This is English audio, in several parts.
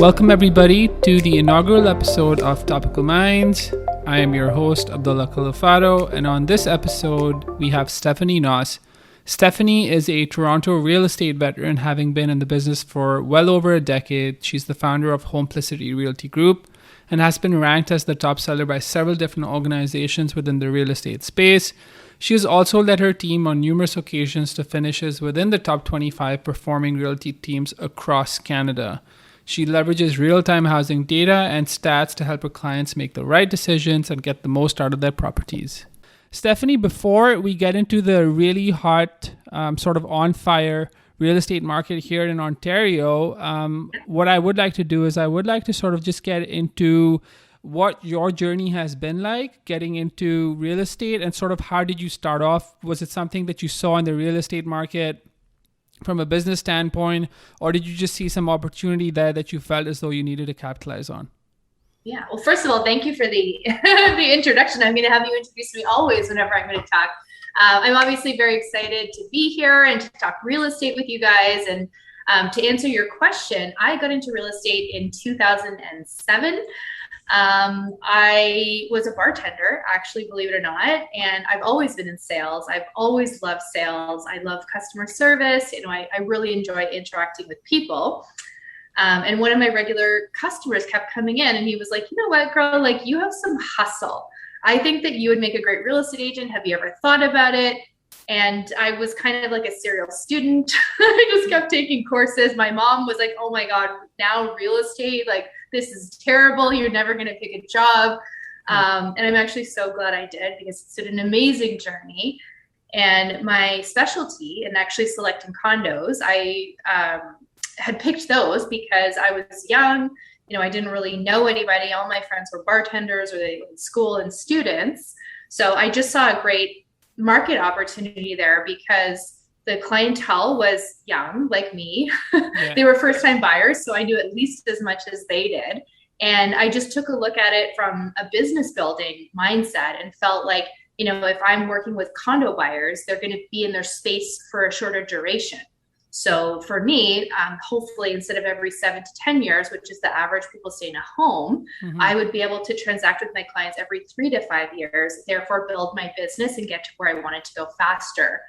Welcome everybody to the inaugural episode of Topical Minds. I am your host, Abdullah Califado, and on this episode, we have Stephanie Nause. Stephanie is a Toronto real estate veteran, having been in the business for well over a decade. She's the founder of Homeplicity Realty Group and has been ranked as the top seller by several different organizations within the real estate space. She has also led her team on numerous occasions to finishes within the top 25 performing realty teams across Canada. She leverages real-time housing data and stats to help her clients make the right decisions and get the most out of their properties. Stephanie, before we get into the really hot, sort of on-fire real estate market here in Ontario, what I would like to do is I would like to sort of just get into what your journey has been like getting into real estate and sort of how did you start off? Was it something that you saw in the real estate market from a business standpoint, or did you just see some opportunity there that you felt as though you needed to capitalize on? Yeah. Well, first of all, thank you for the the introduction. I'm going to have you introduce me always whenever I'm going to talk. I'm obviously very excited to be here and to talk real estate with you guys. And to answer your question, I got into real estate in 2007. I was a bartender, actually, believe it or not, and I've always been in sales. I've always loved sales. I love customer service. I really enjoy interacting with people. And one of my regular customers kept coming in and he was like, you know what, girl, like you have some hustle. I think that you would make a great real estate agent. Have you ever thought about it? And I was kind of like a serial student. I just kept taking courses. My mom was like, oh my God, now real estate, like this is terrible. You're never going to pick a job. And I'm actually so glad I did because it's been an amazing journey. And my specialty in actually selecting condos, I had picked those because I was young. I didn't really know anybody. All my friends were bartenders or they were in school and students. So I just saw a great market opportunity there because the clientele was young, like me. Yeah. They were first-time buyers, so I knew at least as much as they did. And I just took a look at it from a business building mindset and felt like, if I'm working with condo buyers, they're going to be in their space for a shorter duration. So for me, hopefully instead of every 7 to 10 years, which is the average people stay in a home, I would be able to transact with my clients every 3 to 5 years, therefore build my business and get to where I want it to go faster.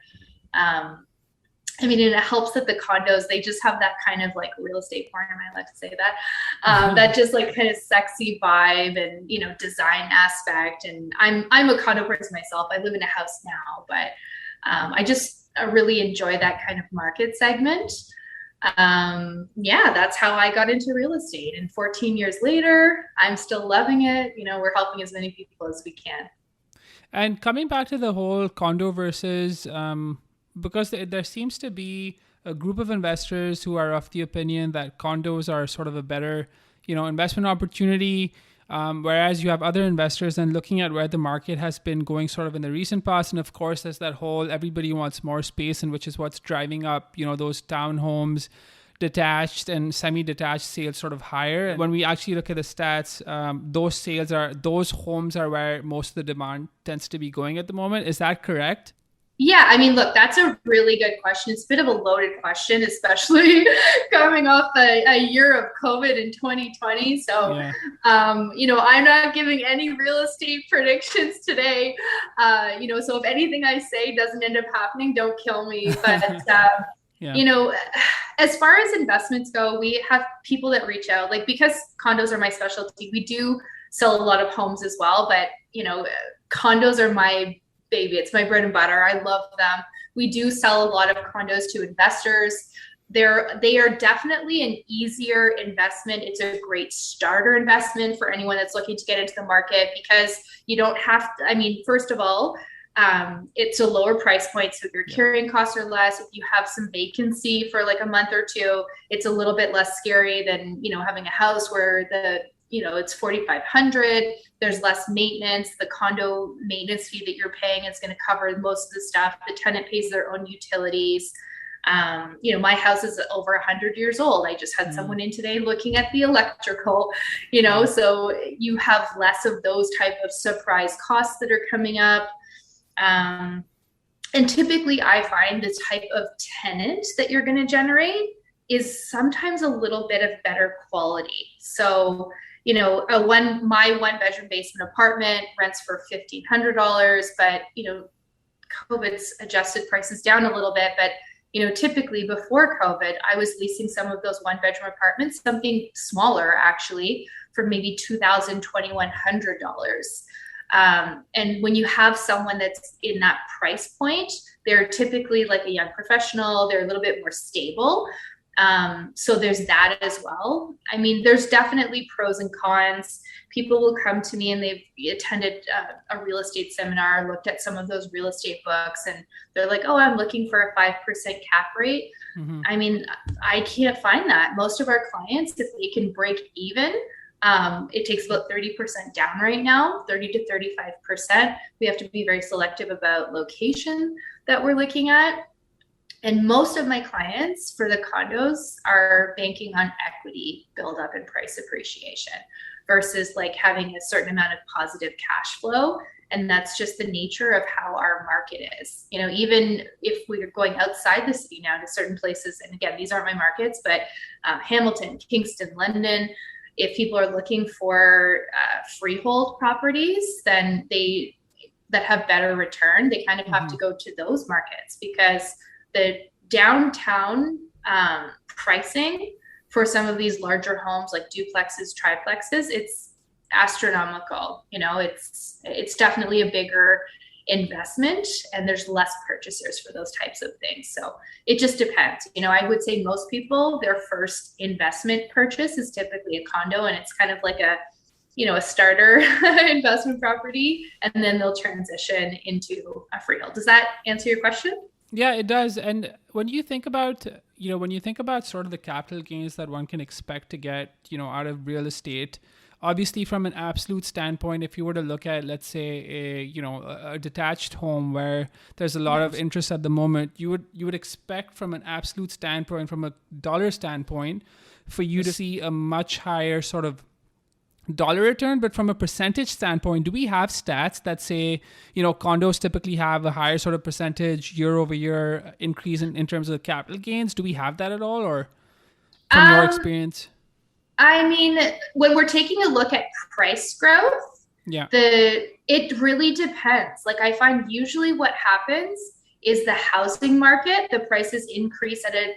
And it helps that the condos, they just have that kind of like real estate porn, am I allowed to say that? That just like kind of sexy vibe and, design aspect. And I'm a condo person myself. I live in a house now, but I really enjoy that kind of market segment. That's how I got into real estate. And 14 years later, I'm still loving it. We're helping as many people as we can. And coming back to the whole condo versus, because there seems to be a group of investors who are of the opinion that condos are sort of a better, investment opportunity. Whereas you have other investors and looking at where the market has been going sort of in the recent past. And of course, there's that whole everybody wants more space, and which is what's driving up, those townhomes, detached and semi-detached sales sort of higher. And when we actually look at the stats, those homes are where most of the demand tends to be going at the moment. Is that correct? Yeah, look, that's a really good question. It's a bit of a loaded question, especially coming off a year of COVID in 2020. So, yeah. I'm not giving any real estate predictions today. So if anything I say doesn't end up happening, don't kill me. But, yeah. As far as investments go, we have people that reach out, like, because condos are my specialty, we do sell a lot of homes as well. But, condos are my baby. It's my bread and butter. I love them. We do sell a lot of condos to investors. They are definitely an easier investment. It's a great starter investment for anyone that's looking to get into the market because you don't have to, first of all, it's a lower price point. So your carrying costs are less. If you have some vacancy for like a month or two, it's a little bit less scary than, having a house where it's $4,500. There's less maintenance. The condo maintenance fee that you're paying is going to cover most of the stuff. The tenant pays their own utilities. My house is over 100 years old. I just had someone in today looking at the electrical, so you have less of those type of surprise costs that are coming up. And typically I find the type of tenant that you're going to generate is sometimes a little bit of better quality. So, my one bedroom basement apartment rents for $1,500, but, COVID's adjusted prices down a little bit. But, typically before COVID, I was leasing some of those one bedroom apartments, something smaller actually, for maybe $2,000, $2,100. And when you have someone that's in that price point, they're typically like a young professional, they're a little bit more stable. So there's that as well. I mean, there's definitely pros and cons. People will come to me and they've attended a real estate seminar, looked at some of those real estate books, and they're like, oh, I'm looking for a 5% cap rate. Mm-hmm. I mean, I can't find that. Most of our clients, if they can break even, it takes about 30% down right now, 30 to 35%. We have to be very selective about location that we're looking at. And most of my clients for the condos are banking on equity buildup and price appreciation versus like having a certain amount of positive cash flow. And that's just the nature of how our market is. Even if we're going outside the city now to certain places, and again, these aren't my markets, but Hamilton, Kingston, London, if people are looking for freehold properties, then that have better return, they kind of have to go to those markets, because the downtown pricing for some of these larger homes like duplexes, triplexes, it's astronomical. It's definitely a bigger investment, and there's less purchasers for those types of things. So it just depends. I would say most people, their first investment purchase is typically a condo, and it's kind of like a starter investment property, and then they'll transition into a freehold. Does that answer your question? Yeah, it does. And when you think about, sort of the capital gains that one can expect to get, out of real estate, obviously from an absolute standpoint, if you were to look at, let's say, a detached home where there's a lot of interest at the moment, you would expect from an absolute standpoint, from a dollar standpoint, for you to see a much higher sort of dollar return. But from a percentage standpoint, do we have stats that say, condos typically have a higher sort of percentage year over year increase in terms of capital gains? Do we have that at all, or from your experience? I mean, when we're taking a look at price growth, it really depends. Like, I find usually what happens is the housing market, the prices increase at a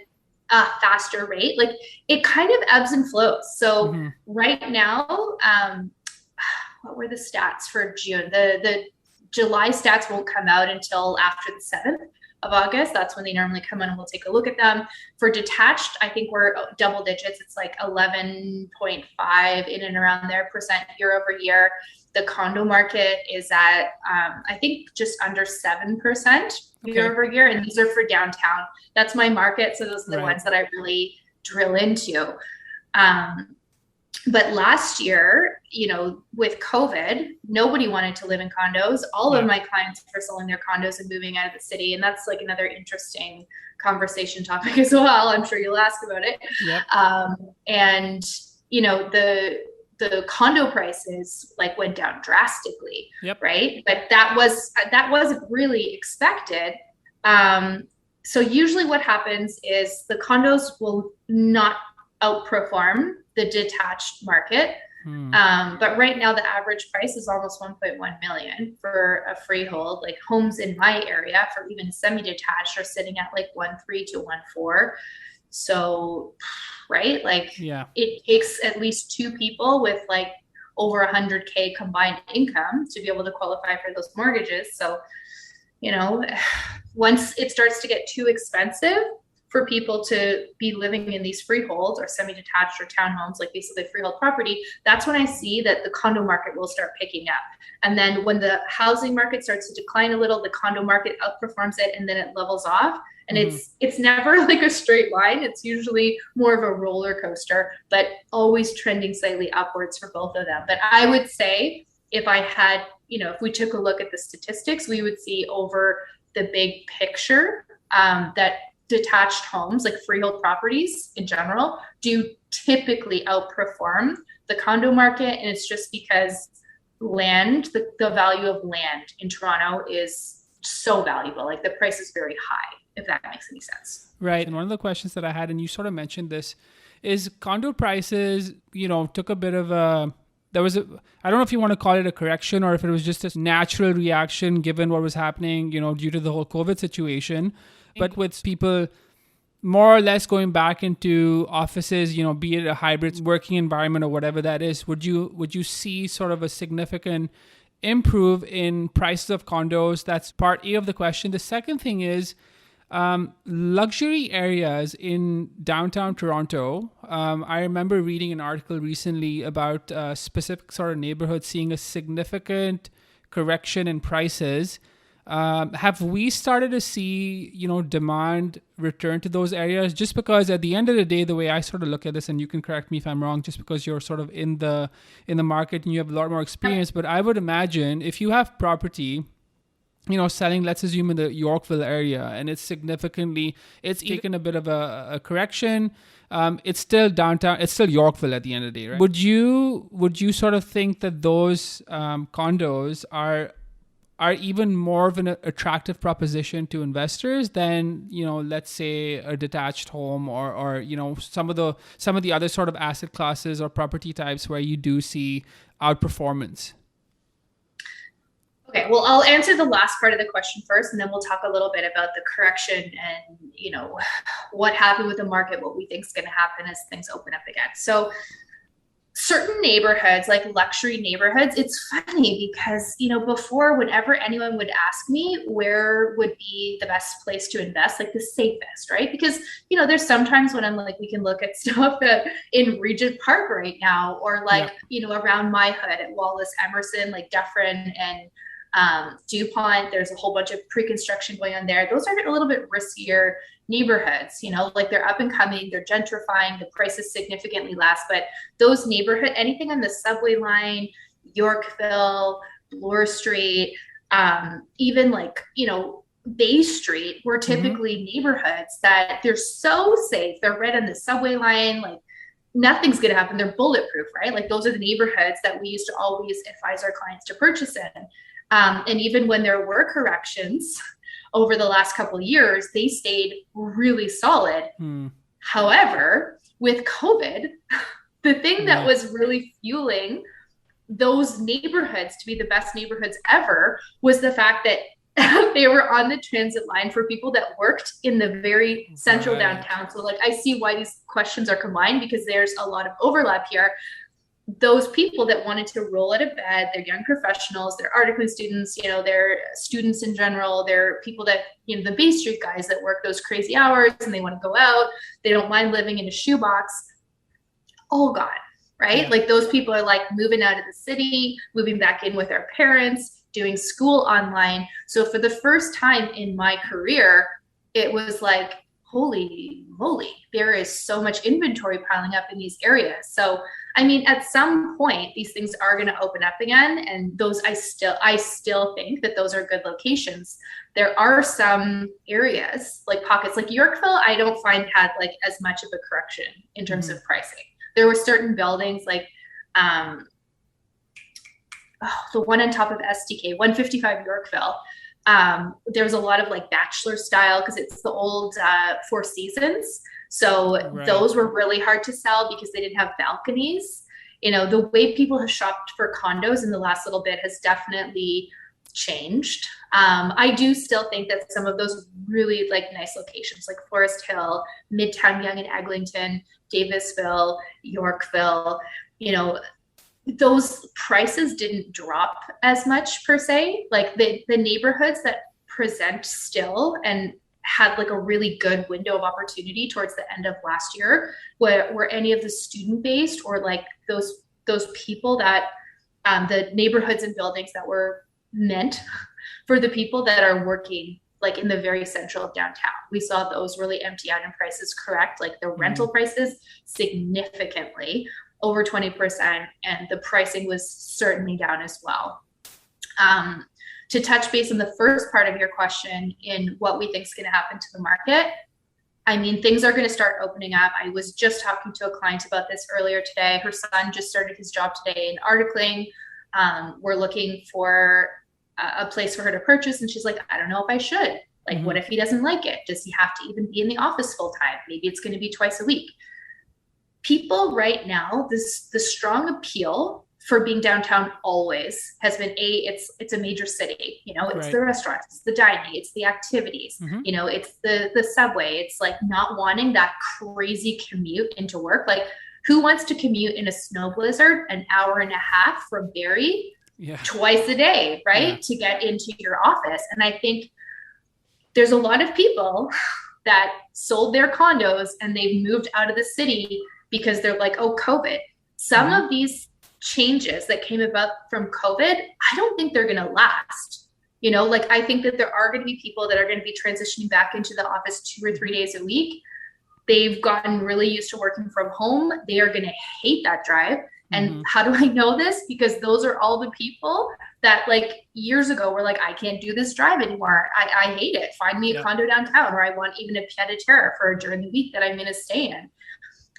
faster rate. Like, it kind of ebbs and flows. So right now, what were the stats for June? The July stats won't come out until after the 7th of August. That's when they normally come in, and we'll take a look at them. For detached, I think we're double digits. It's like 11.5 in and around there percent year over year. The condo market is at, I think, just under 7% year over year. And these are for downtown. That's my market. So those are the ones that I really drill into. But last year, with COVID, nobody wanted to live in condos. All of my clients were selling their condos and moving out of the city. And that's like another interesting conversation topic as well. I'm sure you'll ask about it. Yep. And, the condo prices went down drastically, right? But that wasn't really expected. So usually what happens is the condos will not outperform the detached market. But right now the average price is almost 1.1 million for a freehold. Like, homes in my area for even semi-detached are sitting at like 1.3 to 1.4. So, right? It takes at least two people with like over 100K combined income to be able to qualify for those mortgages. So, once it starts to get too expensive for people to be living in these freeholds or semi-detached or townhomes, like basically freehold property, that's when I see that the condo market will start picking up. And then when the housing market starts to decline a little, the condo market outperforms it, and then it levels off. And it's never like a straight line. It's usually more of a roller coaster, but always trending slightly upwards for both of them. But I would say if I had, if we took a look at the statistics, we would see over the big picture that detached homes, like freehold properties in general, do typically outperform the condo market. And it's just because land, the value of land in Toronto is so valuable. Like, the price is very high, if that makes any sense. Right. And one of the questions that I had, and you sort of mentioned this, is condo prices, took a bit of I don't know if you want to call it a correction or if it was just a natural reaction given what was happening, due to the whole COVID situation. But with people more or less going back into offices, be it a hybrid working environment or whatever that is, would you see sort of a significant improve in prices of condos? That's part A of the question. The second thing is luxury areas in downtown Toronto. I remember reading an article recently about specific sort of neighborhoods seeing a significant correction in prices. Have we started to see, demand return to those areas? Just because at the end of the day, the way I sort of look at this, and you can correct me if I'm wrong, just because you're sort of in the market and you have a lot more experience, but I would imagine if you have property, selling, let's assume in the Yorkville area, and it's taken a bit of a correction. It's still downtown. It's still Yorkville at the end of the day, right? Would you sort of think that those condos are even more of an attractive proposition to investors than, let's say a detached home or some of the other sort of asset classes or property types where you do see outperformance? Okay, well, I'll answer the last part of the question first, and then we'll talk a little bit about the correction and, what happened with the market, what we think is going to happen as things open up again. So certain neighborhoods, like luxury neighborhoods, it's funny because, before, whenever anyone would ask me where would be the best place to invest, like the safest, right? Because, there's sometimes when I'm like, we can look at stuff in Regent Park right now, or like, around my hood at Wallace Emerson, like Dufferin and DuPont, there's a whole bunch of pre-construction going on there. Those are a little bit riskier neighborhoods, like they're up and coming, they're gentrifying, the price is significantly less. But those neighborhood, anything on the subway line, Yorkville, Bloor Street, even like, Bay Street, were typically neighborhoods that they're so safe. They're right on the subway line, like nothing's going to happen. They're bulletproof, right? Like those are the neighborhoods that we used to always advise our clients to purchase in. And even when there were corrections over the last couple of years, they stayed really solid. However, with COVID, the thing that was really fueling those neighborhoods to be the best neighborhoods ever was the fact that they were on the transit line for people that worked in the very central downtown. So like, I see why these questions are combined, because there's a lot of overlap here. Those people that wanted to roll out of bed, they're young professionals, they're articling students, they're students in general, they're people that, the Bay Street guys that work those crazy hours and they want to go out, they don't mind living in a shoebox, all gone, right? Like those people are like moving out of the city, moving back in with their parents, doing school online. So for the first time in my career, it was like, holy moly, there is so much inventory piling up in these areas. So I mean, at some point, these things are going to open up again, and those I still think that those are good locations. There are some areas like pockets like Yorkville, I don't find had like as much of a correction in terms of pricing. There were certain buildings like the one on top of STK, 155 Yorkville. There was a lot of like bachelor style because it's the old Four Seasons. So those were really hard to sell because they didn't have balconies. The way people have shopped for condos in the last little bit has definitely changed. I do still think that some of those really like nice locations like Forest Hill, Midtown Yonge and Eglinton, Davisville, Yorkville, those prices didn't drop as much per se. Like the neighborhoods that present still and had like a really good window of opportunity towards the end of last year were any of the student based or like those people that the neighborhoods and buildings that were meant for the people that are working like in the very central of downtown. We saw those really empty out and prices correct, like the rental prices significantly over 20%, and the pricing was certainly down as well. To touch base on the first part of your question in what we think is going to happen to the market, I mean, things are going to start opening up. I was just talking to a client about this earlier today. Her son just started his job today in articling. We're looking for a place for her to purchase, and she's like, I don't know if I should. Like, what if he doesn't like it? Does he have to even be in the office full time? Maybe it's going to be twice a week. People right now, the strong appeal for being downtown always has been it's a major city, you know, it's the restaurants, it's the dining, it's the activities, you know, it's the subway. It's like not wanting that crazy commute into work. Like, who wants to commute in a snow blizzard an hour and a half from Barrie twice a day, right? To get into your office. And I think there's a lot of people that sold their condos and they've moved out of the city because they're like, oh, COVID. Some of these changes that came about from COVID, I don't think they're going to last. You know, like, I think that there are going to be people that are going to be transitioning back into the office 2 or 3 days a week. They've gotten really used to working from home. They are going to hate that drive. And how do I know this? Because those are all the people that, like, years ago were like, I can't do this drive anymore. I hate it. Find me a condo downtown, or I want even a pied-à-terre for during the week that I'm going to stay in.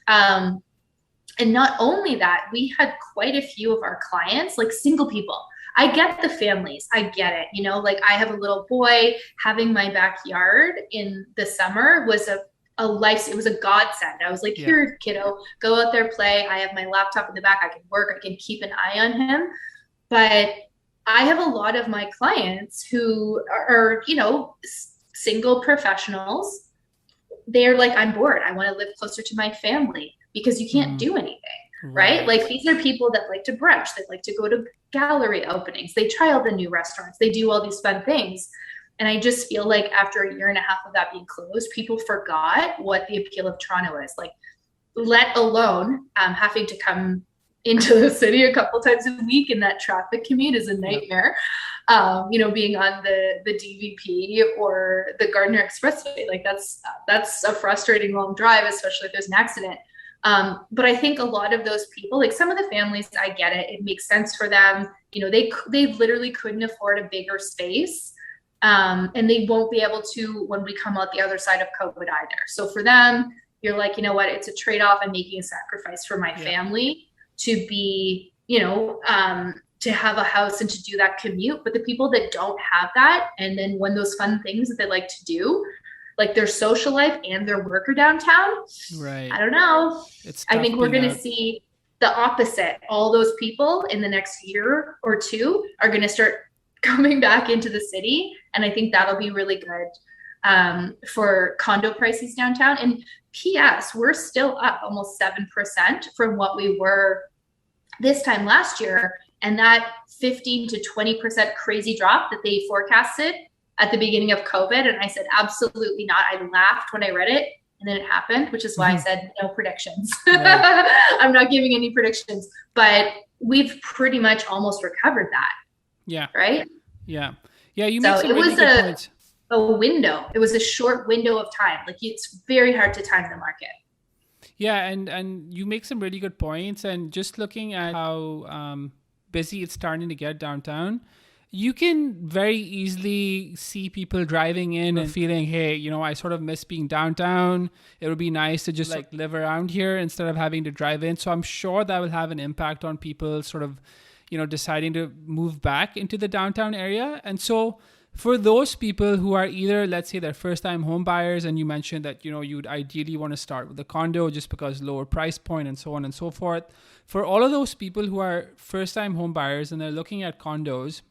And not only that, we had quite a few of our clients, like single people. I get the families. I get it. You know, like, I have a little boy. Having my backyard in the summer was it was a godsend. I was like, here, kiddo, go out there, play. I have my laptop in the back. I can work. I can keep an eye on him. But I have a lot of my clients who are, you know, single professionals. They're like, I'm bored. I want to live closer to my family, because you can't do anything, right? Like, these are people that like to brunch. They like to go to gallery openings. They try all the new restaurants. They do all these fun things. And I just feel like after a year and a half of that being closed, people forgot what the appeal of Toronto is. Like, let alone having to come into the city a couple times a week, and that traffic commute is a nightmare. You know, being on the DVP or the Gardiner Expressway, like, that's a frustrating long drive, especially if there's an accident. But I think a lot of those people, like some of the families, I get it. It makes sense for them. You know, they literally couldn't afford a bigger space. And they won't be able to when we come out the other side of COVID either. So for them, you're like, you know what, it's a trade-off. I'm making a sacrifice for my family to be, you know, to have a house and to do that commute. But the people that don't have that, and then when those fun things that they like to do, like their social life and their work are downtown, I don't know. I think we're going to see the opposite. All those people in the next year or two are going to start coming back into the city. And I think that'll be really good for condo prices downtown. And PS, we're still up almost 7% from what we were this time last year. And that 15 to 20% crazy drop that they forecasted at the beginning of COVID. And I said, absolutely not. I laughed when I read it, and then it happened, which is why I said no predictions. I'm not giving any predictions, but we've pretty much almost recovered that. Yeah. Right? Yeah. Yeah. You make some really good points. A window. It was a short window of time. Like, it's very hard to time the market. Yeah. And you make some really good points. And just looking at how busy it's starting to get downtown, you can very easily see people driving in and feeling, hey, you know, I sort of miss being downtown. It would be nice to just like live around here instead of having to drive in. So I'm sure that will have an impact on people sort of, you know, deciding to move back into the downtown area. And so for those people who are either, let's say, they're first-time home buyers, and you mentioned that, you know, you'd ideally want to start with a condo just because lower price point and so on and so forth. For all of those people who are first-time home buyers and they're looking at condos,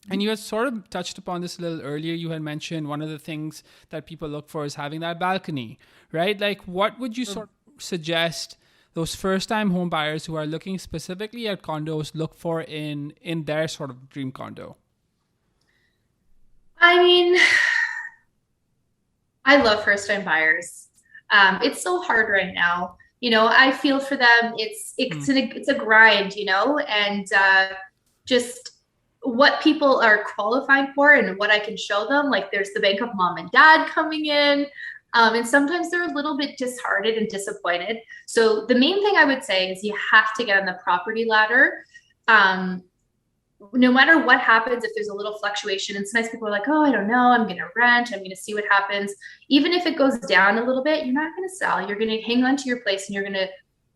and you had sort of touched upon this a little earlier. You had mentioned one of the things that people look for is having that balcony, right? Like, what would you sort of suggest those first-time home buyers who are looking specifically at condos look for in their sort of dream condo? I mean, I love first-time buyers. It's so hard right now. You know, I feel for them. It's a grind, you know, and just what people are qualifying for and what I can show them. Like, there's the bank of mom and dad coming in. And sometimes they're a little bit disheartened and disappointed. So the main thing I would say is you have to get on the property ladder. No matter what happens, if there's a little fluctuation, and sometimes people are like, oh, I don't know, I'm going to rent, I'm going to see what happens. Even if it goes down a little bit, you're not going to sell. You're going to hang on to your place and you're going to,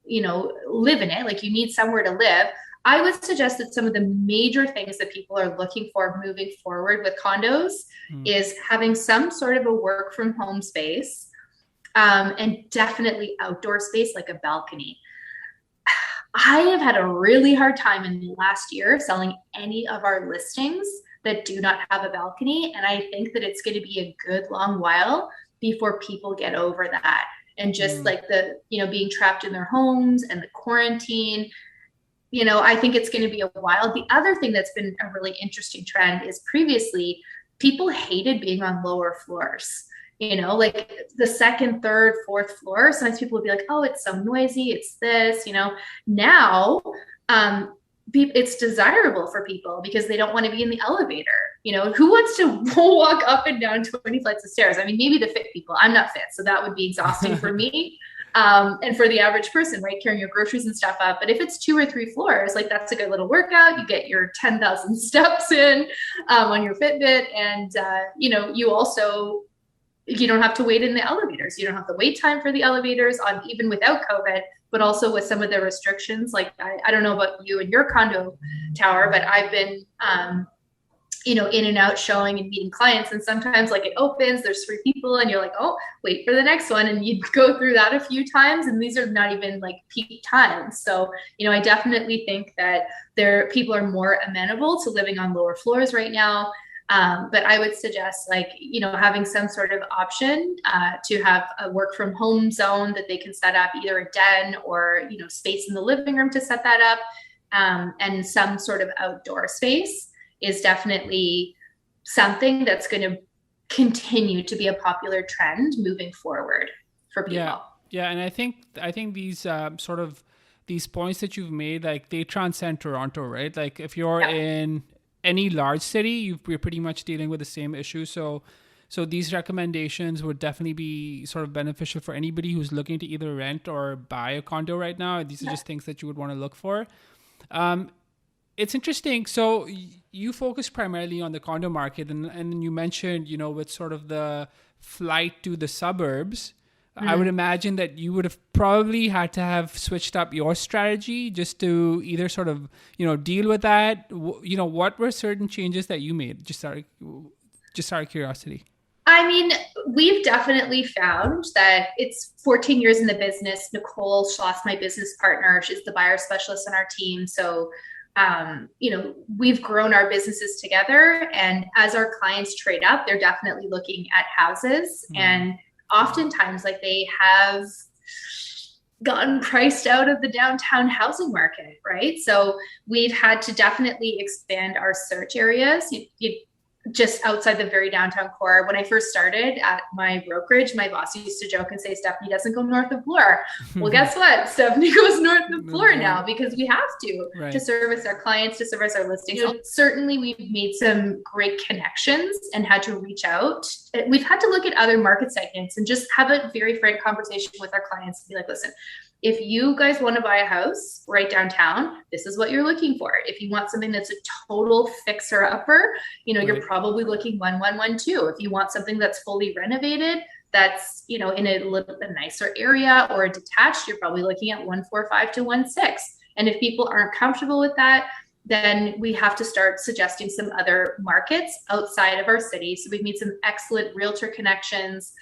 you know, live in it. Like, you need somewhere to live. I would suggest that some of the major things that people are looking for moving forward with condos is having some sort of a work from home space, and definitely outdoor space like a balcony. I have had a really hard time in the last year selling any of our listings that do not have a balcony. And I think that it's going to be a good long while before people get over that. And just like being trapped in their homes and the quarantine, I think it's going to be a while. The other thing that's been a really interesting trend is previously people hated being on lower floors. Like the second, third, fourth floor. Sometimes people would be like, oh, it's so noisy. It's this, now it's desirable for people because they don't want to be in the elevator. Who wants to walk up and down 20 flights of stairs? I mean, maybe the fit people. I'm not fit, so that would be exhausting for me. And for the average person, right, carrying your groceries and stuff up. But if it's 2 or 3 floors, like that's a good little workout. You get your 10,000 steps in on your Fitbit, and you don't have to wait in the elevators. You don't have the wait time for the elevators on even without COVID, but also with some of the restrictions. Like I don't know about you and your condo tower, but I've been in and out showing and meeting clients. And sometimes like it opens, there's 3 people and you're like, oh, wait for the next one. And you go through that a few times, and these are not even like peak times. So, I definitely think that people are more amenable to living on lower floors right now. But I would suggest having some sort of option to have a work from home zone that they can set up, either a den or, space in the living room to set that up, and some sort of outdoor space is definitely something that's going to continue to be a popular trend moving forward for people. Yeah. And I think these these points that you've made, like they transcend Toronto, right? Like if you're in any large city, you're pretty much dealing with the same issue. So these recommendations would definitely be sort of beneficial for anybody who's looking to either rent or buy a condo right now. These are just things that you would want to look for. It's interesting. So you focus primarily on the condo market, and you mentioned, with sort of the flight to the suburbs, I would imagine that you would have probably had to have switched up your strategy just to either sort of, deal with that. What were certain changes that you made? Just out of curiosity. I mean, we've definitely found that it's 14 years in the business. Nicole Schloss, my business partner, she's the buyer specialist on our team. So, we've grown our businesses together, and as our clients trade up, they're definitely looking at houses, and oftentimes like they have gotten priced out of the downtown housing market, right? So we've had to definitely expand our search areas. Just outside the very downtown core. When I first started at my brokerage, my boss used to joke and say, Stephanie doesn't go north of Bloor. Well, guess what? Stephanie goes north of Bloor now because we have to service our clients, to service our listings. So certainly we've made some great connections and had to reach out. We've had to look at other market segments and just have a very frank conversation with our clients and be like, listen, if you guys want to buy a house right downtown, this is what you're looking for. If you want something that's a total fixer-upper, you're probably looking 1112. If you want something that's fully renovated, that's in a little bit nicer area or detached, you're probably looking at 145 to 16. And if people aren't comfortable with that, then we have to start suggesting some other markets outside of our city. So we've made some excellent realtor connections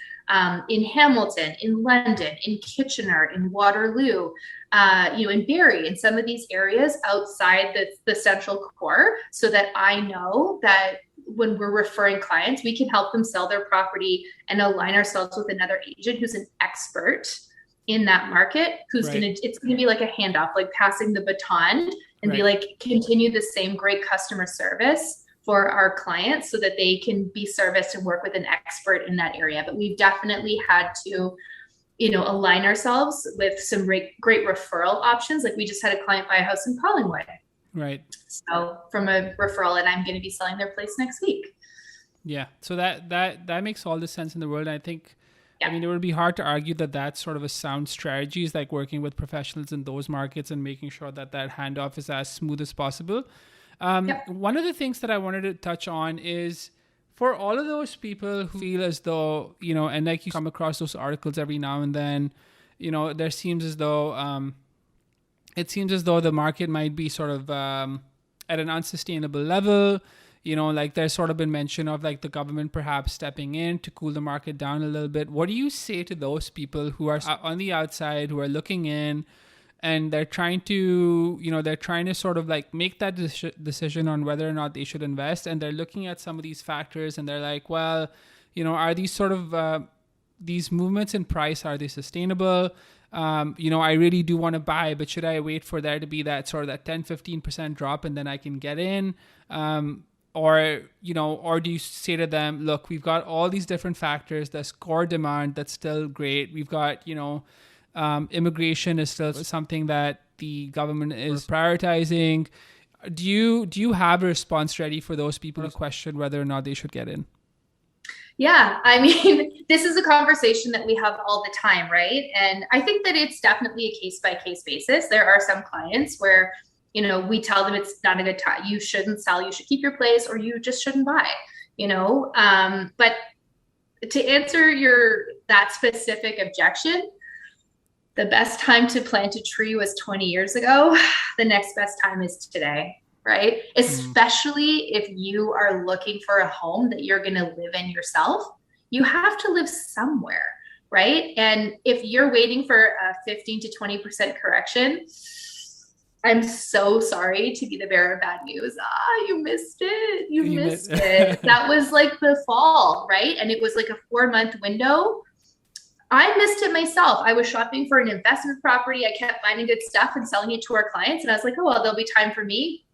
in Hamilton, in London, in Kitchener, in Waterloo, in Barrie, in some of these areas outside the central core, so that I know that when we're referring clients, we can help them sell their property and align ourselves with another agent who's an expert in that market, who's it's gonna be like a handoff, like passing the baton, and be like, continue the same great customer service for our clients so that they can be serviced and work with an expert in that area. But we've definitely had to, align ourselves with some great referral options. Like we just had a client buy a house in Collingwood. Right. So from a referral, and I'm going to be selling their place next week. Yeah. So that makes all the sense in the world. I think, I mean, it would be hard to argue that that's sort of a sound strategy, is like working with professionals in those markets and making sure that handoff is as smooth as possible. One of the things that I wanted to touch on is for all of those people who feel as though, and like you come across those articles every now and then, there seems as though it seems as though the market might be sort of at an unsustainable level. Like there's sort of been mention of like the government perhaps stepping in to cool the market down a little bit. What do you say to those people who are on the outside, who are looking in, and they're trying to, sort of like make that decision on whether or not they should invest, and they're looking at some of these factors and they're like, well, are these sort of these movements in price, are they sustainable? I really do want to buy, but should I wait for there to be that sort of that 10-15% drop and then I can get in? Or do you say to them, look, we've got all these different factors, there's core demand that's still great. We've got, immigration is still something that the government is prioritizing. Do you have a response ready for those people who question whether or not they should get in? Yeah, I mean, this is a conversation that we have all the time, right? And I think that it's definitely a case-by-case basis. There are some clients where, we tell them it's not a good time. You shouldn't sell, you should keep your place, or you just shouldn't buy, But to answer that specific objection, the best time to plant a tree was 20 years ago. The next best time is today. Right? Especially if you are looking for a home that you're going to live in yourself, you have to live somewhere, right? And if you're waiting for a 15 to 20% correction, I'm so sorry to be the bearer of bad news. You missed it. You missed it. That was like the fall, right? And it was like a 4-month window. I missed it myself. I was shopping for an investment property. I kept finding good stuff and selling it to our clients. And I was like, oh, well, there'll be time for me.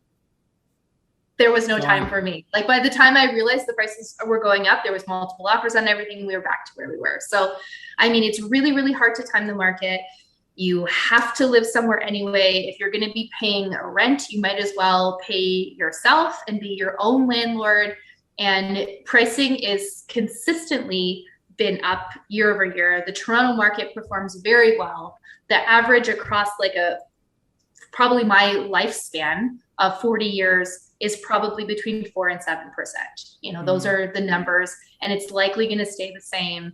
There was no time for me. Like by the time I realized the prices were going up, there was multiple offers on everything. We were back to where we were. So, I mean, it's really, really hard to time the market. You have to live somewhere anyway. If you're going to be paying rent, you might as well pay yourself and be your own landlord. And pricing is consistently been up year over year. The Toronto market performs very well. The average across like probably my lifespan of 40 years is probably between 4 and 7%. Those are the numbers, and it's likely going to stay the same.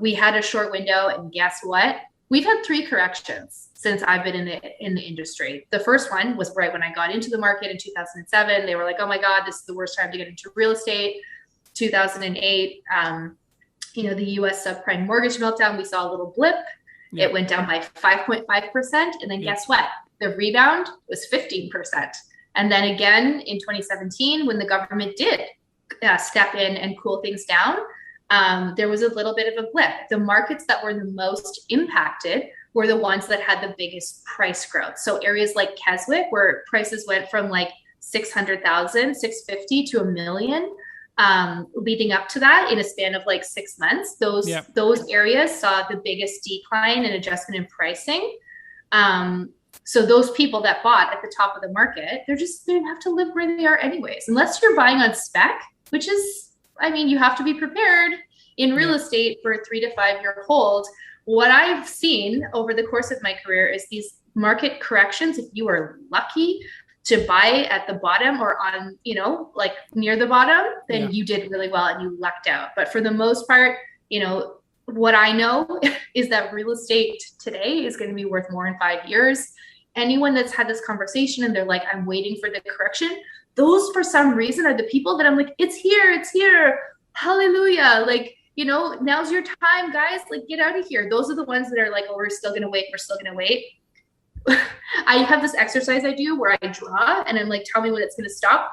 We had a short window, and guess what? We've had 3 corrections since I've been in the industry. The first one was right when I got into the market in 2007. They were like, oh my God, this is the worst time to get into real estate. 2008, the US subprime mortgage meltdown, we saw a little blip. Yep. It went down by 5.5%. And then guess what? The rebound was 15%. And then again in 2017, when the government did step in and cool things down, there was a little bit of a blip. The markets that were the most impacted were the ones that had the biggest price growth. So areas like Keswick, where prices went from like 600,000, 650 to $1 million, leading up to that in a span of like 6 months. Those areas saw the biggest decline and adjustment in pricing. So those people that bought at the top of the market, they have to live where they are anyways, unless you're buying on spec, which is, you have to be prepared in real estate for a 3 to 5 year hold. What I've seen over the course of my career is these market corrections. If you are lucky to buy at the bottom or on, like near the bottom, then you did really well and you lucked out. But for the most part, what I know is that real estate today is going to be worth more in 5 years. Anyone that's had this conversation and they're like, I'm waiting for the correction, those for some reason are the people that I'm like, it's here. Hallelujah. Like, now's your time, guys. Like, get out of here. Those are the ones that are like, oh, we're still going to wait. I have this exercise I do where I draw and I'm like, tell me when it's going to stop,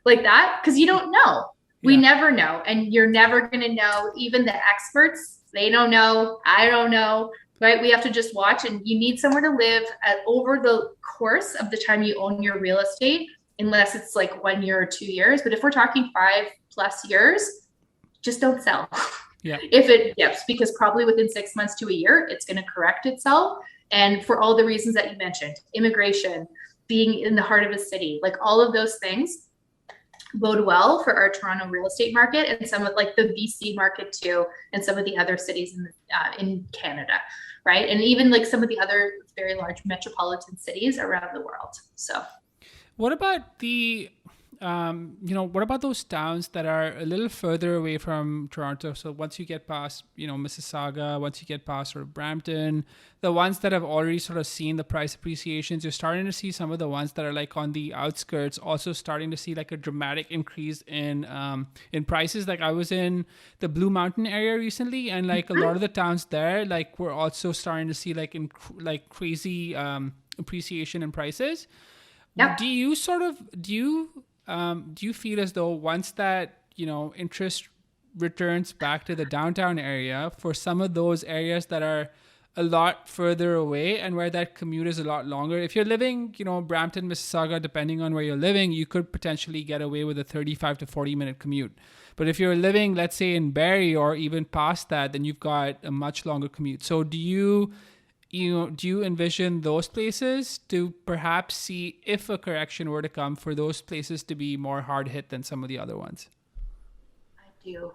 like that. Cause you don't know. We never know. And you're never going to know. Even the experts, they don't know. I don't know. Right? We have to just watch, and you need somewhere to live over the course of the time you own your real estate, unless it's like 1 year or 2 years. But if we're talking 5+ years, just don't sell. Yeah. Because probably within 6 months to a year, it's going to correct itself. And for all the reasons that you mentioned, immigration, being in the heart of a city, like all of those things bode well for our Toronto real estate market and some of like the BC market too, and some of the other cities in Canada, right? And even like some of the other very large metropolitan cities around the world. So, what about the what about those towns that are a little further away from Toronto? So once you get past, Mississauga, once you get past sort of Brampton, the ones that have already sort of seen the price appreciations, you're starting to see some of the ones that are like on the outskirts also starting to see like a dramatic increase in prices. Like I was in the Blue Mountain area recently, and like a lot of the towns there, like we're also starting to see like crazy appreciation in prices. Yep. Do you feel as though once that, interest returns back to the downtown area, for some of those areas that are a lot further away and where that commute is a lot longer, if you're living, Brampton, Mississauga, depending on where you're living, you could potentially get away with a 35 to 40-minute commute. But if you're living, let's say in Barrie or even past that, then you've got a much longer commute. So do you envision those places to perhaps see, if a correction were to come, for those places to be more hard hit than some of the other ones? I do.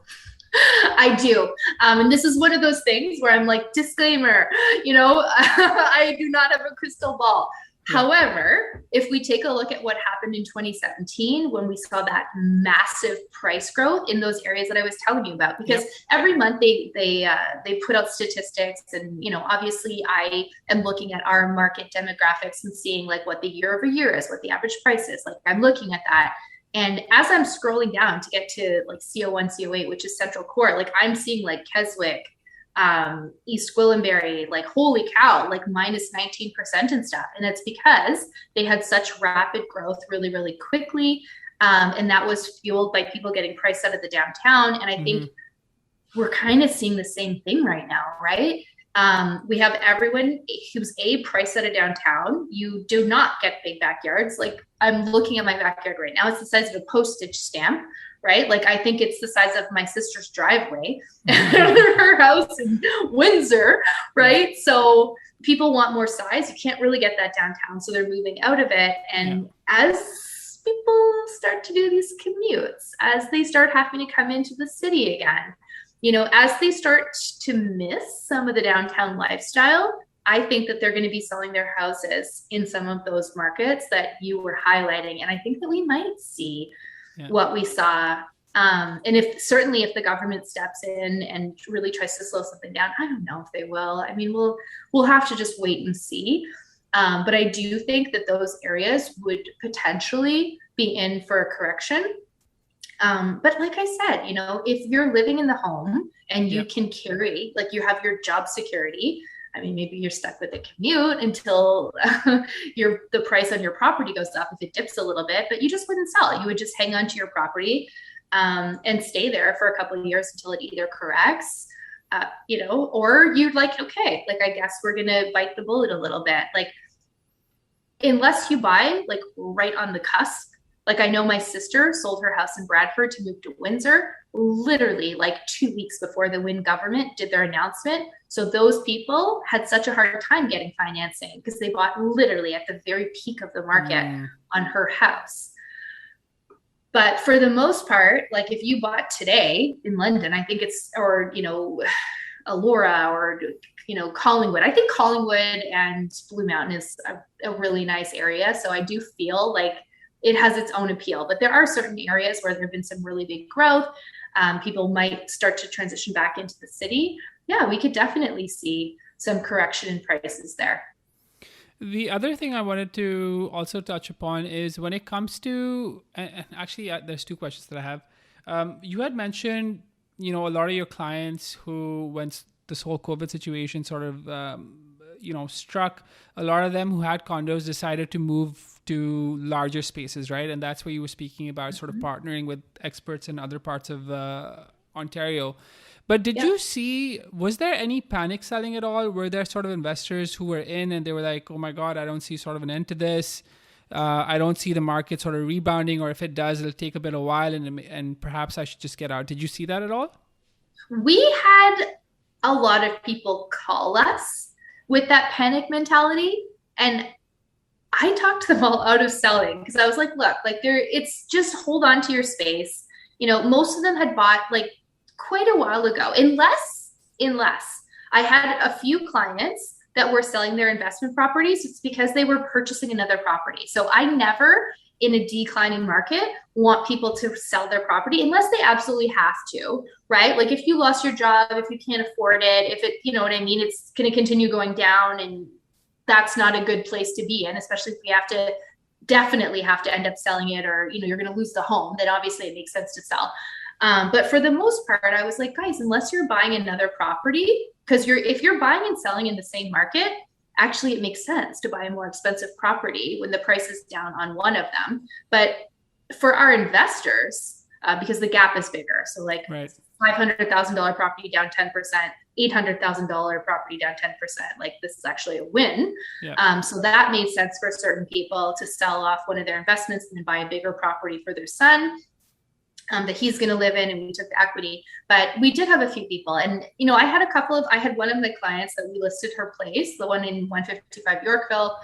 I do. And this is one of those things where I'm like, disclaimer, I do not have a crystal ball. Yeah. However, if we take a look at what happened in 2017, when we saw that massive price growth in those areas that I was telling you about, because every month they put out statistics, and obviously I am looking at our market demographics and seeing like what the year over year is, what the average price is. Like I'm looking at that. And as I'm scrolling down to get to like CO1, CO8, which is Central Core, like I'm seeing like Keswick, East Gwillimbury, like holy cow, like minus 19% and stuff. And it's because they had such rapid growth really, really quickly. And that was fueled by people getting priced out of the downtown. And I think we're kind of seeing the same thing right now, right? We have everyone who's priced out of downtown. You do not get big backyards. Like I'm looking at my backyard right now. It's the size of a postage stamp, right? Like I think it's the size of my sister's driveway, her house in Windsor, right? So people want more size. You can't really get that downtown. So they're moving out of it. And as people start to do these commutes, as they start having to come into the city again, as they start to miss some of the downtown lifestyle, I think that they're going to be selling their houses in some of those markets that you were highlighting. And I think that we might see what we saw. And if the government steps in and really tries to slow something down, I don't know if they will. I mean, we'll have to just wait and see. But I do think that those areas would potentially be in for a correction. But like I said, if you're living in the home and you can carry, like you have your job security, I mean, maybe you're stuck with a commute until the price on your property goes up if it dips a little bit, but you just wouldn't sell. You would just hang on to your property and stay there for a couple of years until it either corrects, or you'd like, okay, like, I guess we're going to bite the bullet a little bit. Like, unless you buy like right on the cusp. Like I know my sister sold her house in Bradford to move to Windsor, literally like 2 weeks before the Wynne government did their announcement. So those people had such a hard time getting financing because they bought literally at the very peak of the market on her house. But for the most part, like if you bought today in London, I think it's, or, Elora or, Collingwood. I think Collingwood and Blue Mountain is a really nice area. So I do feel like it has its own appeal, but there are certain areas where there have been some really big growth. People might start to transition back into the city. Yeah, we could definitely see some correction in prices there. The other thing I wanted to also touch upon is when it comes to, and actually there's two questions that I have. You had mentioned, a lot of your clients who, when this whole COVID situation sort of, struck, a lot of them who had condos decided to move to larger spaces, right? And that's where you were speaking about sort of partnering with experts in other parts of Ontario. But did you see, was there any panic selling at all? Were there sort of investors who were in and they were like, oh my God, I don't see sort of an end to this. I don't see the market sort of rebounding, or if it does, it'll take a bit of a while and perhaps I should just get out. Did you see that at all? We had a lot of people call us with that panic mentality. And I talked to them all out of selling because I was like, look, like it's just hold on to your space. Most of them had bought like quite a while ago, unless I had a few clients that were selling their investment properties. It's because they were purchasing another property. So I never in a declining market want people to sell their property unless they absolutely have to, right? Like if you lost your job, if you can't afford it, if it, you know what I mean, it's going to continue going down, and that's not a good place to be in, especially if we definitely have to end up selling it, or, you know, you're going to lose the home, then obviously it makes sense to sell. But for the most part, I was like, guys, unless you're buying another property, because if you're buying and selling in the same market, actually it makes sense to buy a more expensive property when the price is down on one of them. But for our investors, because the gap is bigger, so like $500,000 property down 10%, $800,000 property down 10%, like this is actually a win. So that made sense for certain people to sell off one of their investments and then buy a bigger property for their son that he's going to live in, and we took the equity. But we did have a few people, and you know, I had one of the clients that we listed her place, the one in 155 Yorkville,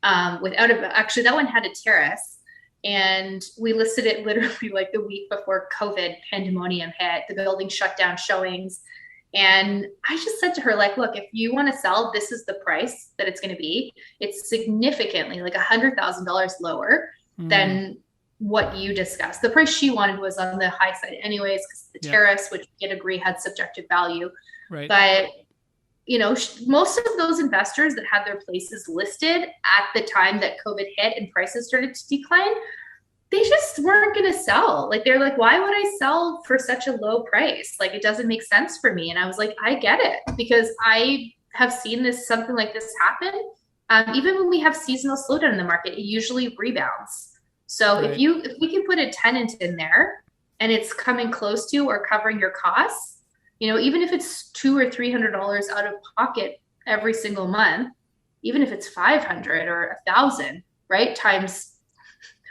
actually that one had a terrace, and we listed it literally like the week before COVID pandemonium hit. The building shut down showings, and I just said to her, like, look, if you want to sell, this is the price that it's going to be. It's significantly like $100,000 lower than what you discussed. The price she wanted was on the high side anyways, because the terrace, which we can agree had subjective value. But you know, most of those investors that had their places listed at the time that COVID hit and prices started to decline, they just weren't going to sell. Like, they're like, why would I sell for such a low price? Like, it doesn't make sense for me. And I was like, I get it, because I have seen something like this happen. Even when we have seasonal slowdown in the market, it usually rebounds. So if we can put a tenant in there and it's coming close to or covering your costs, you know, even if it's $200 or $300 out of pocket every single month, even if it's $500 or $1,000, right, times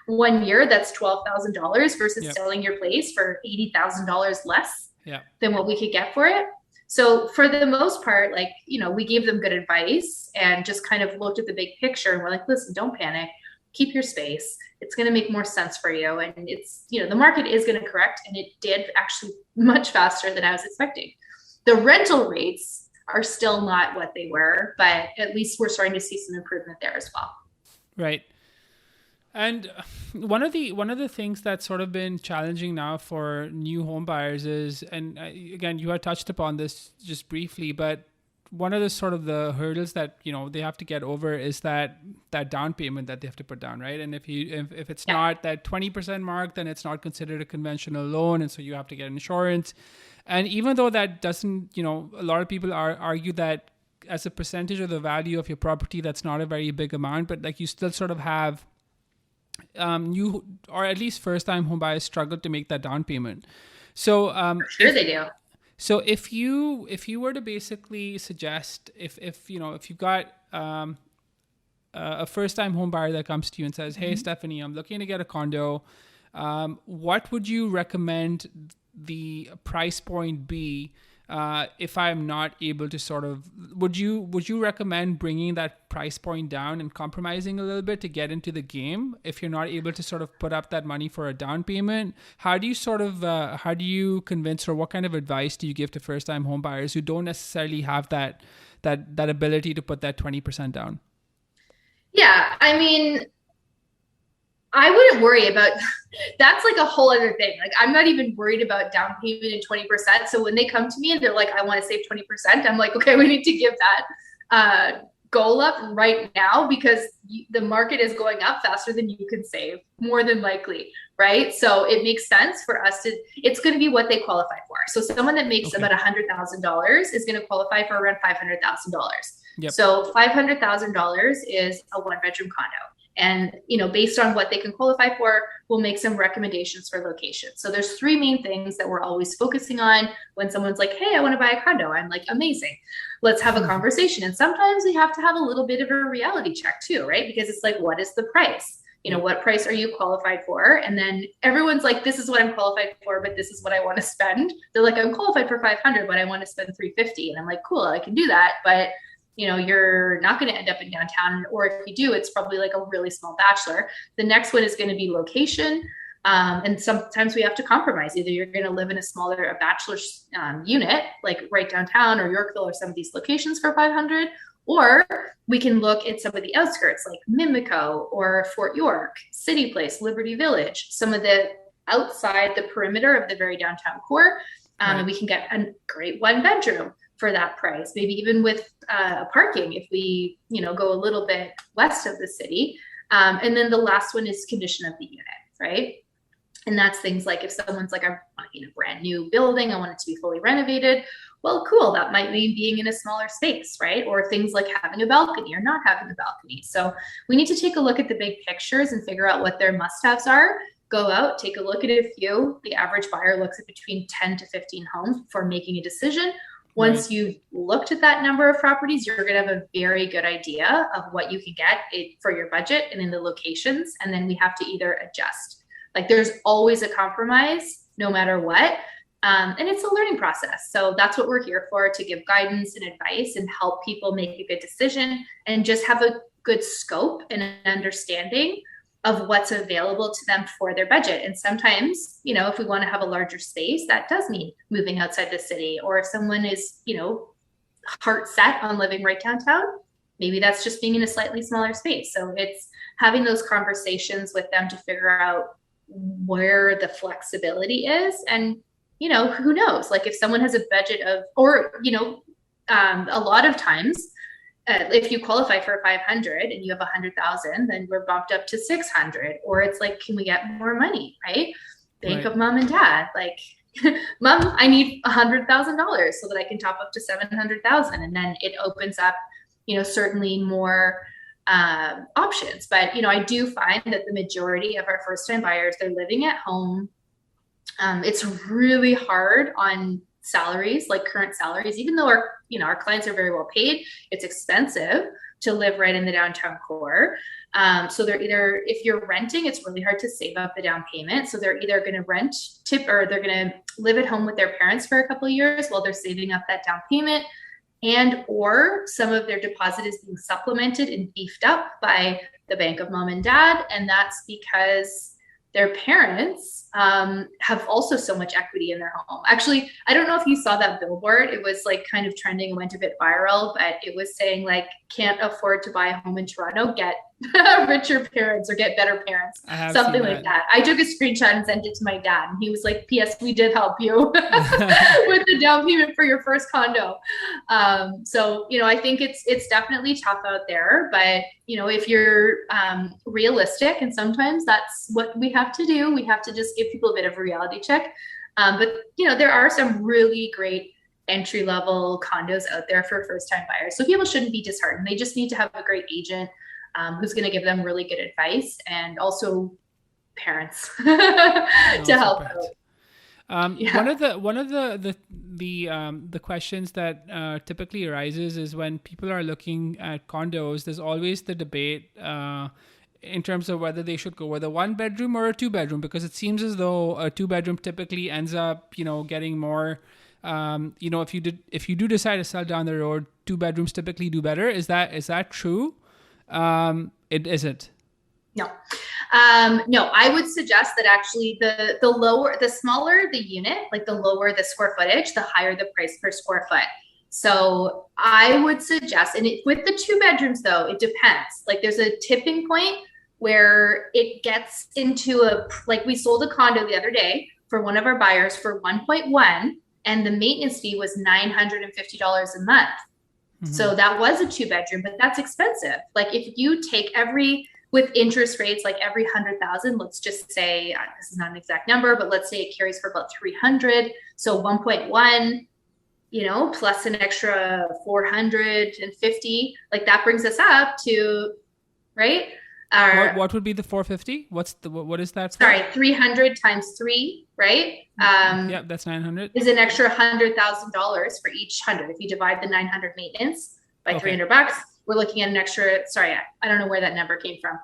1 year, that's $12,000 versus selling your place for $80,000 less than what we could get for it. So for the most part, like, you know, we gave them good advice and just kind of looked at the big picture, and we're like, listen, don't panic. Keep your space. It's going to make more sense for you. And it's, you know, the market is going to correct. And it did actually much faster than I was expecting. The rental rates are still not what they were, but at least we're starting to see some improvement there as well. Right. And one of the things that's sort of been challenging now for new home buyers is, and again, you had touched upon this just briefly, but one of the sort of the hurdles that, you know, they have to get over is that down payment that they have to put down, right? And if it's not that 20% mark, then it's not considered a conventional loan, and so you have to get insurance. And even though that doesn't, you know, a lot of people argue that as a percentage of the value of your property, that's not a very big amount, but like you still sort of have new, or at least first-time home buyers struggle to make that down payment. So for sure they do. So if you were to basically suggest, if you've got a first-time home buyer that comes to you and says, hey, Stephanie, I'm looking to get a condo, what would you recommend the price point be if I'm not able to sort of, would you recommend bringing that price point down and compromising a little bit to get into the game if you're not able to sort of put up that money for a down payment? How do you convince, or what kind of advice do you give to first-time home buyers who don't necessarily have that ability to put that 20% down? Yeah, I mean, I wouldn't worry about that's like a whole other thing. Like, I'm not even worried about down payment and 20%. So when they come to me and they're like, I want to save 20%, I'm like, okay, we need to give that goal up right now, because the market is going up faster than you can save, more than likely, right? So it makes sense for us to, it's going to be what they qualify for. So someone that makes about $100,000 is going to qualify for around $500,000. Yep. So $500,000 is a one-bedroom condo. And, you know, based on what they can qualify for, we'll make some recommendations for location. So there's three main things that we're always focusing on when someone's like, hey, I want to buy a condo. I'm like, amazing. Let's have a conversation. And sometimes we have to have a little bit of a reality check too, right? Because it's like, what is the price? You know, what price are you qualified for? And then everyone's like, this is what I'm qualified for, but this is what I want to spend. They're like, I'm qualified for 500, but I want to spend 350. And I'm like, cool, I can do that. But you know, you're not going to end up in downtown, or if you do, it's probably like a really small bachelor. The next one is going to be location. And sometimes we have to compromise. Either you're going to live in a bachelor's unit, like right downtown or Yorkville or some of these locations for 500, Or we can look at some of the outskirts like Mimico or Fort York, City Place, Liberty Village, some of the outside the perimeter of the very downtown core. And we can get a great 1-bedroom for that price, maybe even with parking if we, go a little bit west of the city. And then the last one is condition of the unit, right? And that's things like if someone's like, I want to get a brand new building, I want it to be fully renovated. Well, cool. That might mean being in a smaller space, right? Or things like having a balcony or not having a balcony. So we need to take a look at the big pictures and figure out what their must-haves are. Go out, take a look at a few. The average buyer looks at between 10 to 15 homes before making a decision. Once you've looked at that number of properties, you're going to have a very good idea of what you can get for your budget and in the locations. And then we have to either adjust. Like there's always a compromise no matter what. And it's a learning process. So that's what we're here for, to give guidance and advice and help people make a good decision and just have a good scope and an understanding of what's available to them for their budget. And sometimes, if we want to have a larger space, that does mean moving outside the city. Or if someone is, heart set on living right downtown, maybe that's just being in a slightly smaller space. So it's having those conversations with them to figure out where the flexibility is. And, who knows, like if someone has a budget of, or, a lot of times, if you qualify for 500 and you have 100,000, then we're bumped up to 600. Or it's like, can we get more money, right? Bank of mom and dad, like, mom, I need $100,000 so that I can top up to 700,000. And then it opens up, certainly more options. But, I do find that the majority of our first time buyers, they're living at home. It's really hard on salaries, like current salaries, even though our clients are very well paid, it's expensive to live right in the downtown core. So they're either, if you're renting, it's really hard to save up the down payment. So they're either going to rent or they're going to live at home with their parents for a couple of years while they're saving up that down payment. And, or some of their deposit is being supplemented and beefed up by the bank of mom and dad. And that's because their parents have also so much equity in their home. Actually, I don't know if you saw that billboard. It was like kind of trending and went a bit viral, but it was saying like, can't afford to buy a home in Toronto, get richer parents or get better parents, something like that. I took a screenshot and sent it to my dad and he was like, P.S. we did help you with the down payment for your first condo. So, I think it's definitely tough out there, but if you're realistic, and sometimes that's what we have to do, we have to just give people a bit of a reality check. But there are some really great entry level condos out there for first time buyers. So people shouldn't be disheartened. They just need to have a great agent who's going to give them really good advice, and also parents to help out. One of the questions that typically arises is when people are looking at condos, there's always the debate in terms of whether they should go with a 1-bedroom or a 2-bedroom, because it seems as though a 2-bedroom typically ends up, getting more. If you do decide to sell down the road, 2 bedrooms typically do better. Is that true? It isn't. No, I would suggest that actually the smaller the unit, like the lower the square footage, the higher the price per square foot. So I would suggest, and with the 2 bedrooms though, it depends. Like there's a tipping point where it gets into like we sold a condo the other day for one of our buyers for 1.1, and the maintenance fee was $950 a month. Mm-hmm. So that was a 2-bedroom, but that's expensive. Like if you take with interest rates, like every 100,000, let's just say, this is not an exact number, but let's say it carries for about 300. So 1.1, plus an extra 450, like that brings us up to, right? What would be the 450? What is that? Sorry, 300 times 3, right? Yeah, that's 900. Is an extra $100,000 for each 100. If you divide the 900 maintenance by $300, we're looking at an extra. Sorry, I don't know where that number came from.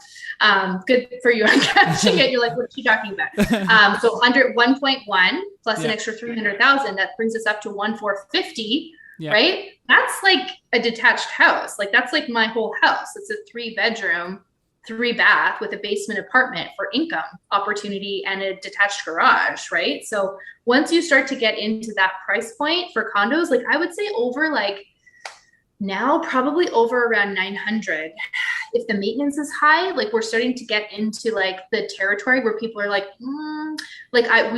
Good for you on catching it. You're like, what are you talking about? So 1.1 plus an extra 300,000. That brings us up to 1,450. Yeah. Right? That's like a detached house. Like that's like my whole house. It's a 3-bedroom. 3-bath with a basement apartment for income opportunity and a detached garage, right? So once you start to get into that price point for condos, like I would say over like Now probably over around 900. If the maintenance is high, like we're starting to get into like the territory where people are like,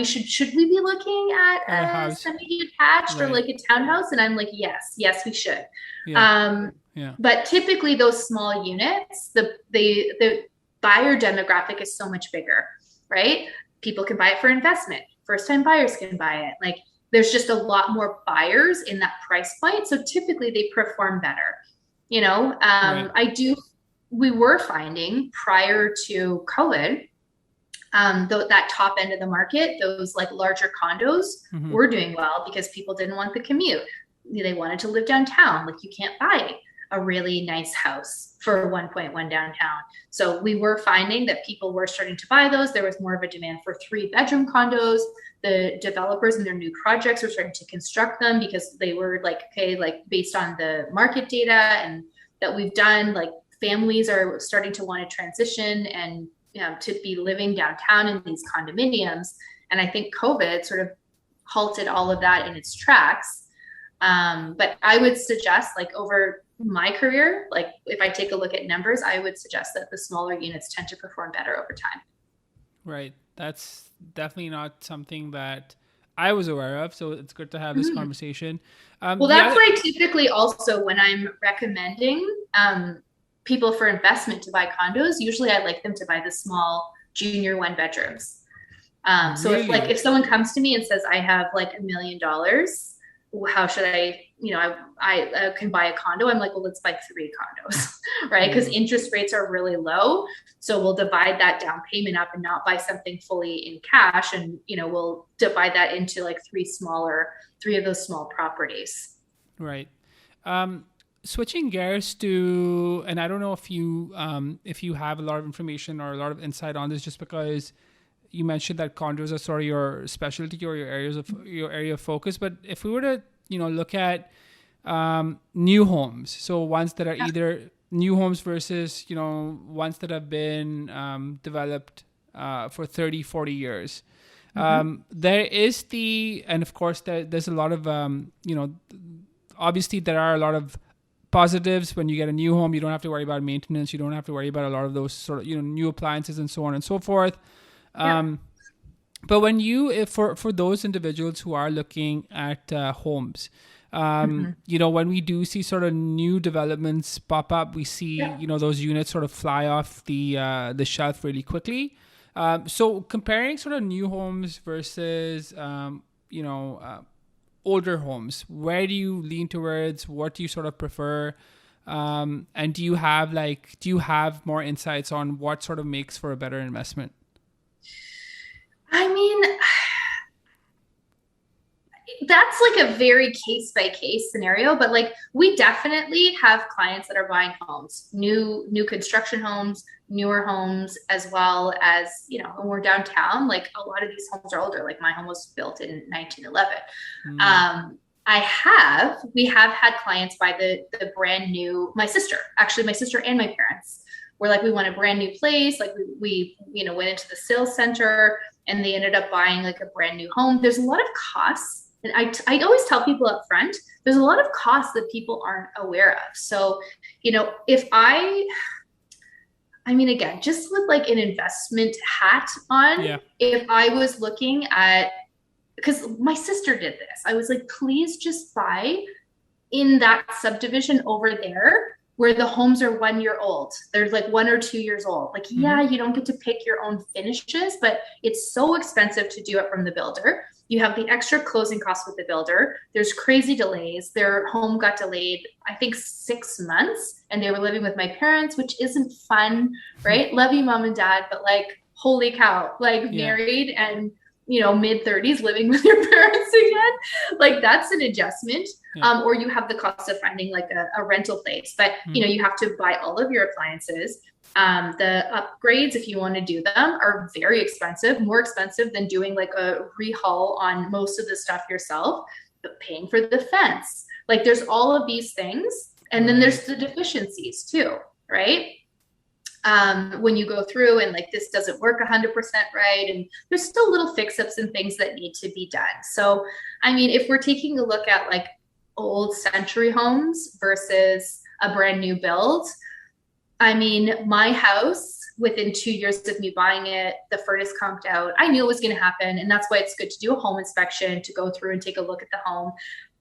should we be looking at At a a house. semi-detached or Right. like a townhouse? And I'm like, yes, we should. Yeah. Um, Yeah. but typically those small units, the buyer demographic is so much bigger, right? People can buy it for investment. First time buyers can buy it. Like there's just a lot more buyers in that price point. So typically they perform better. Right. We were finding prior to COVID, that top end of the market, those like larger condos Mm-hmm. were doing well because people didn't want the commute. They wanted to live downtown. Like you can't buy a really nice house for 1.1 downtown. So we were finding that people were starting to buy those. There was more of a demand for 3-bedroom condos. The developers and their new projects were starting to construct them because they were like, okay, like based on the market data and that we've done, like families are starting to want to transition and to be living downtown in these condominiums. And I think COVID sort of halted all of that in its tracks. But I would suggest, like over my career, like if I take a look at numbers, I would suggest that the smaller units tend to perform better over time. Right. That's definitely not something that I was aware of. So it's good to have this conversation. Well, The that's other, why typically also when I'm recommending people for investment to buy condos, usually I like them to buy the small junior 1 bedrooms. So really, if someone comes to me and says I have like $1 million, how should I can buy a condo? I'm like, well, let's buy 3 condos, right? Because interest rates are really low. So we'll divide that down payment up and not buy something fully in cash. And, we'll divide that into like 3 of those small properties. right. Um, Switching gears to, and I don't know if you have a lot of information or a lot of insight on this, just because you mentioned that condos are sort of your specialty or your area of focus. But if we were to, look at new homes, so ones that are either new homes versus, ones that have been developed for 30, 40 years. There is and of course, there's a lot of, obviously there are a lot of positives. When you get a new home, you don't have to worry about maintenance. You don't have to worry about a lot of those sort of, new appliances and so on and so forth. But when for those individuals who are looking at homes, when we do see sort of new developments pop up, we see, those units sort of fly off the shelf really quickly. So comparing sort of new homes versus, older homes, where do you lean towards? What do you sort of prefer? And do you have more insights on what sort of makes for a better investment? I mean, that's like a very case by case scenario, but like we definitely have clients that are buying homes, new construction homes, newer homes, as well as, when we're downtown, like a lot of these homes are older. Like my home was built in 1911. We have had clients buy the brand new, my sister and my parents were like, we want a brand new place. Like we went into the sales center and they ended up buying like a brand new home. There's a lot of costs. And I always tell people up front, there's a lot of costs that people aren't aware of. So, again, just with like an investment hat on, if I was looking at, because my sister did this, I was like, please just buy in that subdivision over there where the homes are 1 year old. They're like 1 or 2 years old. Like, you don't get to pick your own finishes, but it's so expensive to do it from the builder. You have the extra closing costs with the builder. There's crazy delays. Their home got delayed, I think 6 months, and they were living with my parents, which isn't fun, right? Love you, mom and dad, but like, holy cow, like married and, mid-30s living with your parents again. Like that's an adjustment. Or you have the cost of finding like a rental place, but you have to buy all of your appliances. The upgrades, if you want to do them, are very expensive, more expensive than doing like a rehaul on most of the stuff yourself, but paying for the fence. Like there's all of these things. And then there's the deficiencies too, right? When you go through and like this doesn't work 100% right, and there's still little fix-ups and things that need to be done. So, if we're taking a look at like old century homes versus a brand new build. I mean, my house, within 2 years of me buying it, the furnace conked out. I knew it was going to happen. And that's why it's good to do a home inspection, to go through and take a look at the home.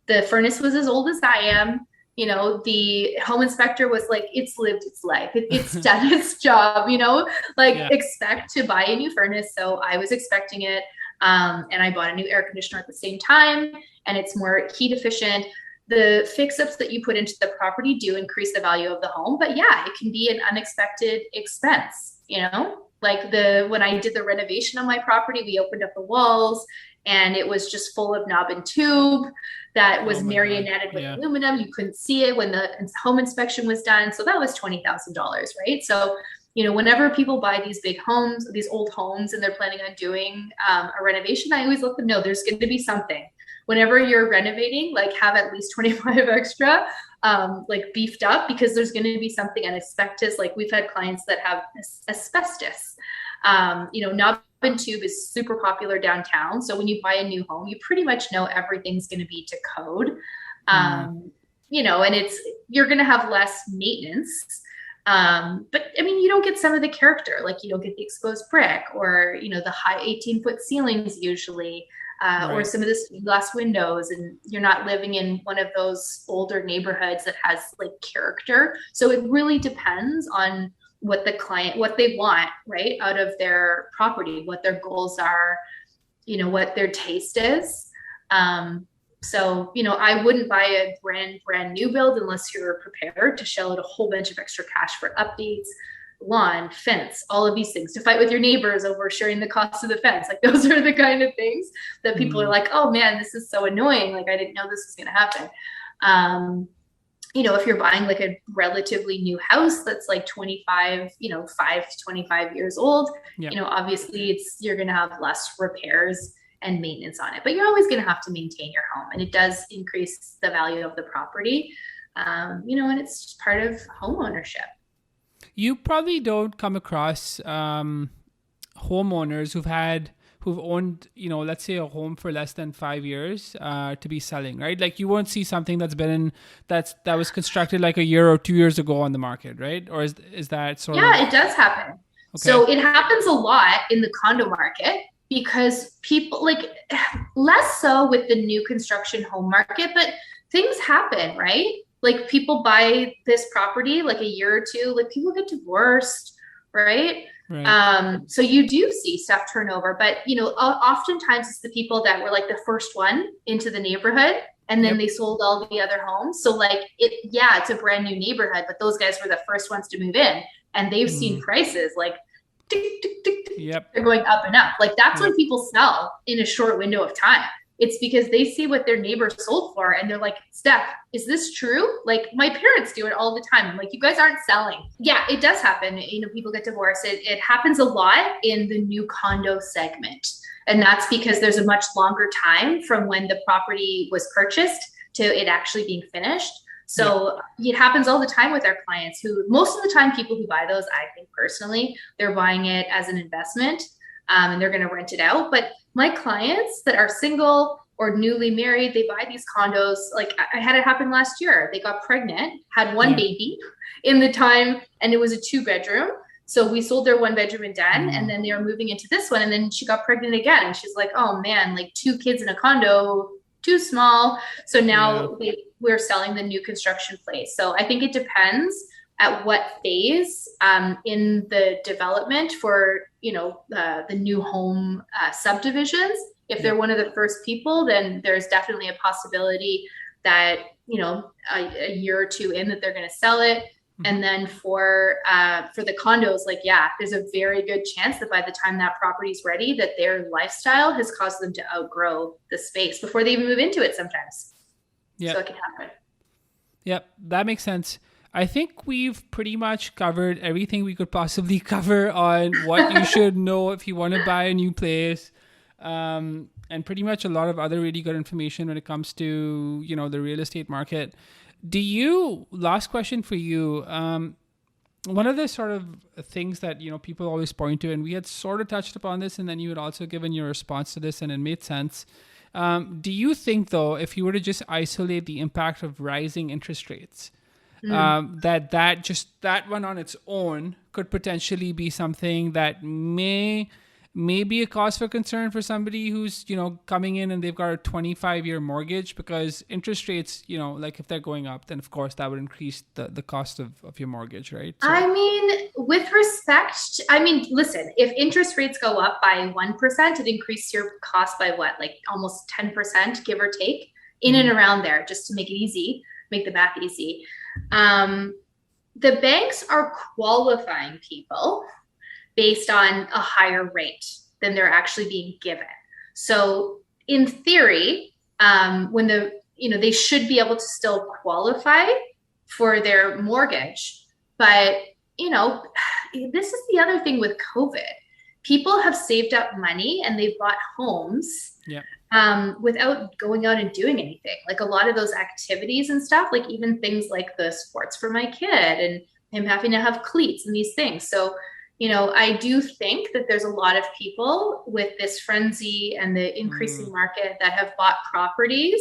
The furnace was as old as I am. You know, the home inspector was like, it's lived its life. It's done its job, you know, like expect to buy a new furnace. So I was expecting it. And I bought a new air conditioner at the same time, and it's more heat efficient. The fix-ups that you put into the property do increase the value of the home, but yeah, it can be an unexpected expense, you know? Like when I did the renovation on my property, we opened up the walls and it was just full of knob and tube that was marionetted with aluminum. You couldn't see it when the home inspection was done. So that was $20,000, right? So, you know, whenever people buy these big homes, these old homes, and they're planning on doing a renovation, I always let them know there's going to be something. Whenever you're renovating, like have at least 25 extra, like beefed up, because there's going to be something unexpected. Like we've had clients that have asbestos. You know, knob and tube is super popular downtown. So when you buy a new home, you pretty much know everything's going to be to code. You know, and you're going to have less maintenance. But I mean, you don't get some of the character, like you don't get the exposed brick or, you know, the high 18-foot ceilings usually. Or some of the glass windows, and you're not living in one of those older neighborhoods that has like character. So it really depends on what the client, what they want, right, out of their property, what their goals are, you know, what their taste is. So, you know, I wouldn't buy a brand new build unless you're prepared to shell out a whole bunch of extra cash for updates, lawn, fence, all of these things, to fight with your neighbors over sharing the cost of the fence. Like those are the kind of things that people are like, oh man, this is so annoying. Like I didn't know this was going to happen. You know, if you're buying like a relatively new house that's like 25, you know, 5 to 25 years old, you know, obviously you're going to have less repairs and maintenance on it, but you're always going to have to maintain your home, and it does increase the value of the property. You know, and it's part of home ownership. You probably don't come across homeowners who've owned, you know, let's say a home for less than 5 years to be selling, right? Like you won't see something that was constructed like a year or 2 years ago on the market, right? Or is that sort of? Yeah, it does happen. Okay. So it happens a lot in the condo market because people, like, less so with the new construction home market, but things happen, right? Like people buy this property like a year or two, like people get divorced, right? So you do see stuff turnover, but you know, oftentimes it's the people that were like the first one into the neighborhood, and then they sold all the other homes. So like it's a brand new neighborhood, but those guys were the first ones to move in, and they've seen prices like tick, tick, tick, tick, they're going up and up. Like that's when people sell in a short window of time. It's because they see what their neighbor sold for, and they're like, Steph, is this true? Like my parents do it all the time. I'm like, you guys aren't selling. Yeah, it does happen. You know, people get divorced. It happens a lot in the new condo segment. And that's because there's a much longer time from when the property was purchased to it actually being finished. So it happens all the time with our clients, who most of the time people who buy those, I think personally, they're buying it as an investment. And they're going to rent it out. But my clients that are single or newly married, they buy these condos. Like I had it happen last year. They got pregnant, had one baby in the time, and it was a 2-bedroom. So we sold their 1-bedroom in Den, and then they were moving into this one. And then she got pregnant again. And she's like, oh man, like 2 kids in a condo, too small. So now we're selling the new construction place. So I think it depends at what phase in the development for, you know, the new home subdivisions. If they're one of the first people, then there's definitely a possibility that, you know, a year or two in that they're going to sell it. And then for the condos, like, there's a very good chance that by the time that property is ready, that their lifestyle has caused them to outgrow the space before they even move into it sometimes. So it can happen. Yep, that makes sense. I think we've pretty much covered everything we could possibly cover on what you should know if you want to buy a new place, and pretty much a lot of other really good information when it comes to, you know, the real estate market. Last question for you, one of the sort of things that, you know, people always point to, and we had sort of touched upon this, and then you had also given your response to this and it made sense, Do you think, though, if you were to just isolate the impact of rising interest rates, that one on its own could potentially be something that may be a cause for concern for somebody who's, coming in and they've got a 25-year mortgage, because interest rates, like if they're going up, then of course that would increase the cost of your mortgage, right? So, With respect, listen, if interest rates go up by 1%, it increases your cost by what, like almost 10%, give or take, in and around there, just to make it easy, make the math easy. The banks are qualifying people based on a higher rate than they're actually being given. So in theory, when they should be able to still qualify for their mortgage. But, this is the other thing with COVID. People have saved up money and they've bought homes without going out and doing anything. Like a lot of those activities and stuff, like even things like the sports for my kid and him having to have cleats and these things. So, I do think that there's a lot of people with this frenzy and the increasing market that have bought properties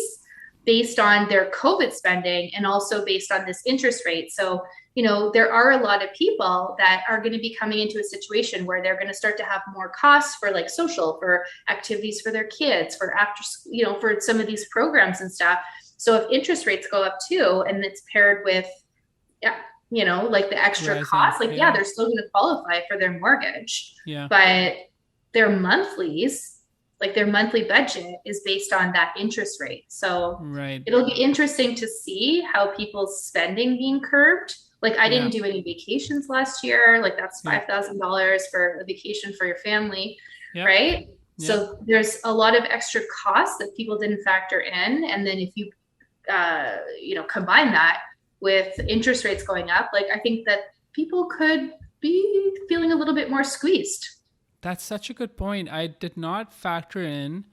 based on their COVID spending and also based on this interest rate. So, there are a lot of people that are going to be coming into a situation where they're going to start to have more costs for like social, for activities for their kids, for after, for some of these programs and stuff. So if interest rates go up too, and it's paired with, like the extra cost, like, they're still going to qualify for their mortgage, but their monthlies, like their monthly budget is based on that interest rate. So it'll be interesting to see how people's spending being curbed. Like I didn't do any vacations last year. Like that's $5,000 for a vacation for your family. Right. So there's a lot of extra costs that people didn't factor in. And then if you, combine that with interest rates going up, like I think that people could be feeling a little bit more squeezed. That's such a good point. I did not factor in,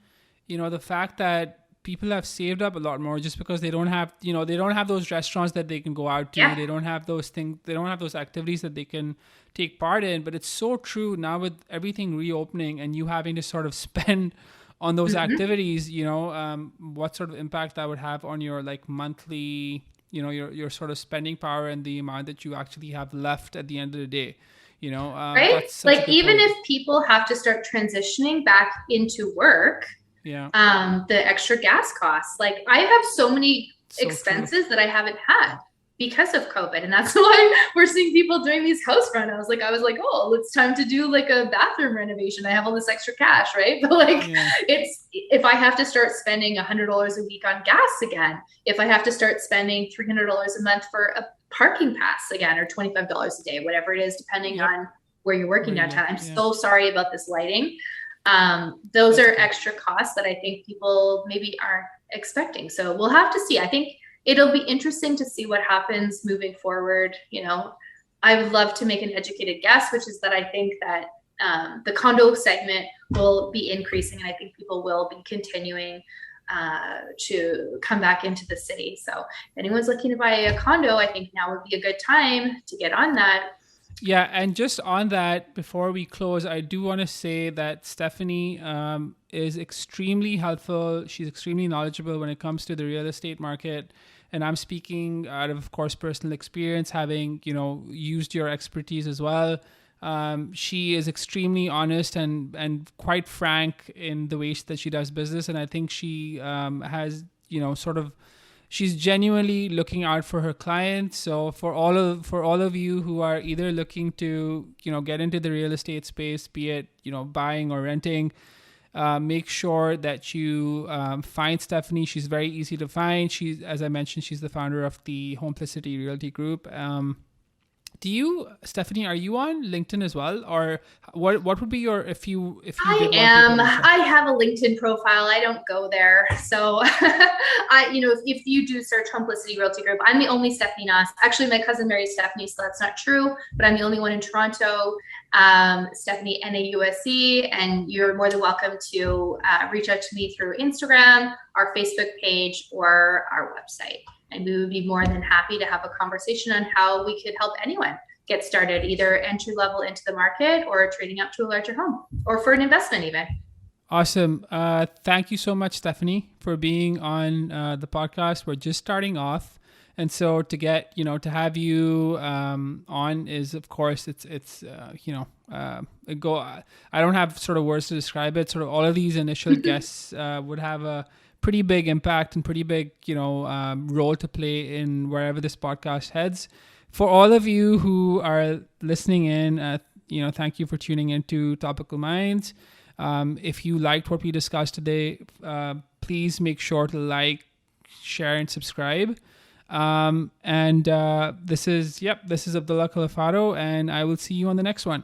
the fact that people have saved up a lot more just because they don't have, they don't have those restaurants that they can go out to. They don't have those things. They don't have those activities that they can take part in. But it's so true now with everything reopening and you having to sort of spend on those activities, what sort of impact that would have on your like monthly, your sort of spending power and the amount that you actually have left at the end of the day. Right? Like even if people have to start transitioning back into work, the extra gas costs, like I have so many expenses that I haven't had because of COVID. And that's why we're seeing people doing these house renos. Like I was like, oh, it's time to do like a bathroom renovation. I have all this extra cash, right? But like it's, if I have to start spending $100 a week on gas again, if I have to start spending $300 a month for a parking pass again, or $25 a day, whatever it is, depending on where you're working downtown. I'm so sorry about this lighting. Those are extra costs that I think people maybe aren't expecting. So we'll have to see. I think it'll be interesting to see what happens moving forward. I would love to make an educated guess, which is that I think that the condo segment will be increasing, and I think people will be continuing to come back into the city. So if anyone's looking to buy a condo, I think now would be a good time to get on that. Yeah, and just on that, before we close, I do want to say that Stephanie is extremely helpful. She's extremely knowledgeable when it comes to the real estate market. And I'm speaking out of course, personal experience, having, used your expertise as well. She is extremely honest and quite frank in the way that she does business. And I think she has, she's genuinely looking out for her clients. So for all of you who are either looking to, get into the real estate space, be it, buying or renting, make sure that you find Stephanie. She's very easy to find. She's, as I mentioned, she's the founder of the Homeplicity Realty Group. Stephanie, are you on LinkedIn as well? Or what would be your, if you I am. I have a LinkedIn profile. I don't go there. So if you do search Homeplicity Realty Group, I'm the only Stephanie Nause. Actually, my cousin married Stephanie, so that's not true, but I'm the only one in Toronto. Stephanie Nause, and you're more than welcome to reach out to me through Instagram, our Facebook page, or our website. And we would be more than happy to have a conversation on how we could help anyone get started, either entry level into the market or trading up to a larger home, or for an investment even. Awesome. Thank you so much, Stephanie, for being on the podcast. We're just starting off. And so to get, to have you on is, of course, it's I don't have sort of words to describe it. Sort of all of these initial guests would have a pretty big impact and pretty big, role to play in wherever this podcast heads. For all of you who are listening in, thank you for tuning into Topical Minds. If you liked what we discussed today, please make sure to like, share, and subscribe. This is Abdullah Khalifado, and I will see you on the next one.